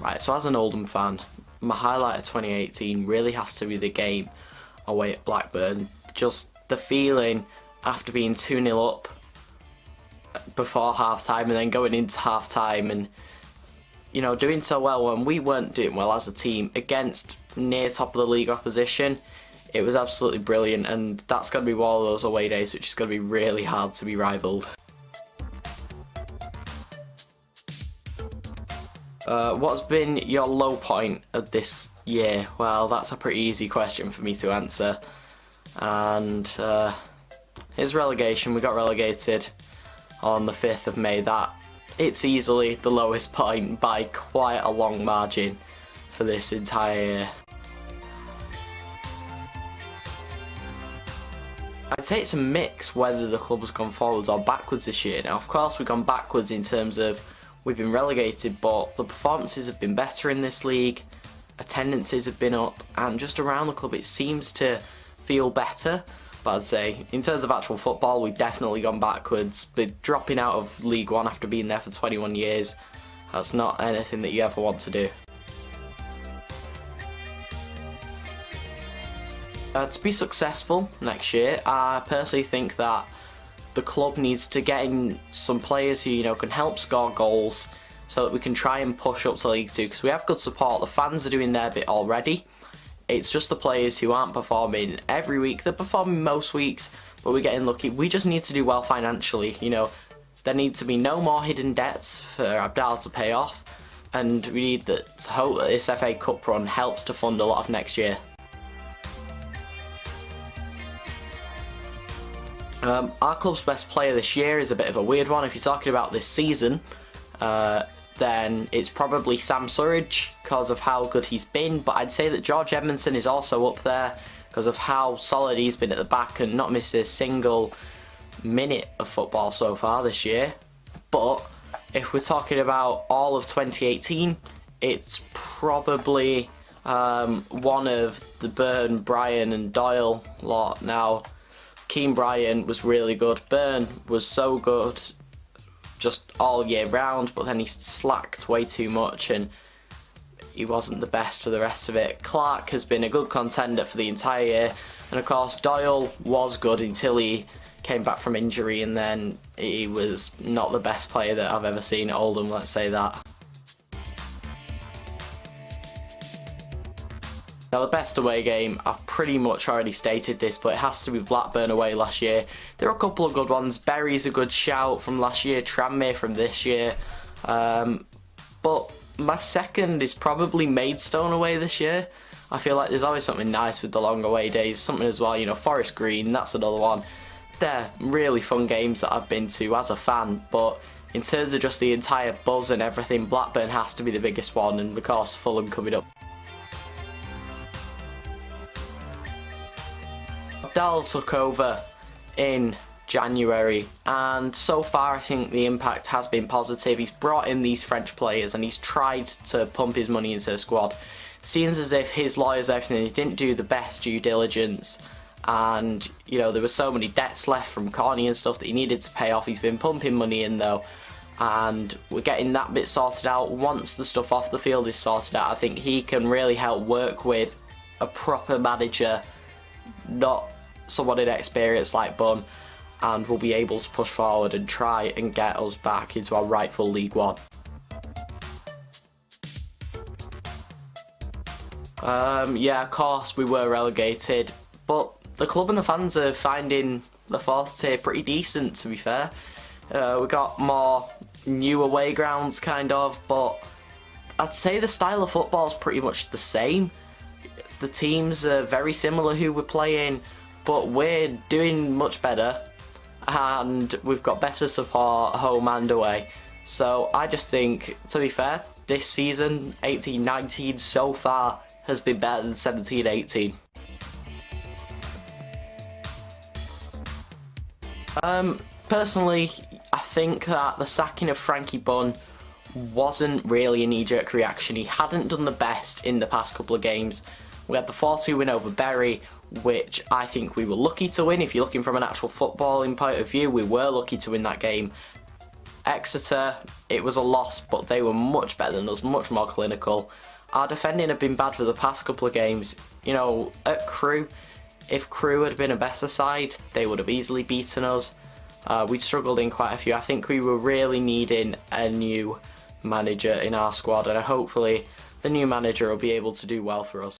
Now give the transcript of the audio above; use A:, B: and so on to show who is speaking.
A: Right, so as an Oldham fan, my highlight of 2018 really has to be the game away at Blackburn. Just the feeling after being 2-0 up before half-time and then going into half-time and, you know, doing so well when we weren't doing well as a team against near top of the league opposition. It was absolutely brilliant, and that's going to be one of those away days which is going to be really hard to be rivalled. What's been your low point of this year? Well, that's a pretty easy question for me to answer. And here's relegation. We got relegated on the 5th of May. It's easily the lowest point by quite a long margin for this entire year. I'd say it's a mix whether the club has gone forwards or backwards this year. Now, of course, we've gone backwards in terms of we've been relegated, but the performances have been better in this league, attendances have been up, and just around the club it seems to feel better. But I'd say, in terms of actual football, we've definitely gone backwards. But dropping out of League One after being there for 21 years, that's not anything that you ever want to do. To be successful next year, I personally think that the club needs to get in some players who, you know, can help score goals so that we can try and push up to League Two, because we have good support. The fans are doing their bit already. It's just the players who aren't performing every week. They're performing most weeks, but we're getting lucky. We just need to do well financially. You know, there need to be no more hidden debts for Abdal to pay off, and we need to hope that this FA Cup run helps to fund a lot of next year. Our club's best player this year is a bit of a weird one. If you're talking about this season, then it's probably Sam Surridge because of how good he's been, but I'd say that George Edmondson is also up there because of how solid he's been at the back and not missed a single minute of football so far this year. But if we're talking about all of 2018, it's probably one of the Byrne, Bryan and Doyle lot. Now, Keane Bryan was really good. Byrne was so good just all year round, but then he slacked way too much and he wasn't the best for the rest of it. Clark has been a good contender for the entire year, and of course Doyle was good until he came back from injury, and then he was not the best player that I've ever seen at Oldham, let's say that. Now, the best away game, I've pretty much already stated this, but it has to be Blackburn away last year. There are a couple of good ones. Bury's a good shout from last year, Tranmere from this year. But my second is probably Maidstone away this year. I feel like there's always something nice with the long away days. Something as well, you know, Forest Green, that's another one. They're really fun games that I've been to as a fan, but in terms of just the entire buzz and everything, Blackburn has to be the biggest one, and of course Fulham coming up. Abdal took over in January, and so far I think the impact has been positive. He's brought in these French players and he's tried to pump his money into the squad. Seems as if his lawyers, everything, he didn't do the best due diligence, and you know, there were so many debts left from Corny and stuff that he needed to pay off. He's been pumping money in though, and we're getting that bit sorted out. Once the stuff off the field is sorted out, I think he can really help work with a proper manager, not someone inexperienced like Bun, and will be able to push forward and try and get us back into our rightful League One. Yeah, of course we were relegated, but the club and the fans are finding the fourth tier pretty decent, to be fair. We got more new away grounds kind of, but I'd say the style of football is pretty much the same. The teams are very similar who we're playing, but we're doing much better and we've got better support home and away. So I just think, to be fair, this season 18-19 so far has been better than 17-18. Personally, I think that the sacking of Frankie Bunn wasn't really a knee-jerk reaction. He hadn't done the best in the past couple of games. We had the 4-2 win over Bury, which I think we were lucky to win. If you're looking from an actual footballing point of view, we were lucky to win that game. Exeter, it was a loss, but they were much better than us, much more clinical. Our defending had been bad for the past couple of games. You know, at Crewe, if Crewe had been a better side, they would have easily beaten us. We'd struggled in quite a few. I think we were really needing a new manager in our squad, and hopefully the new manager will be able to do well for us.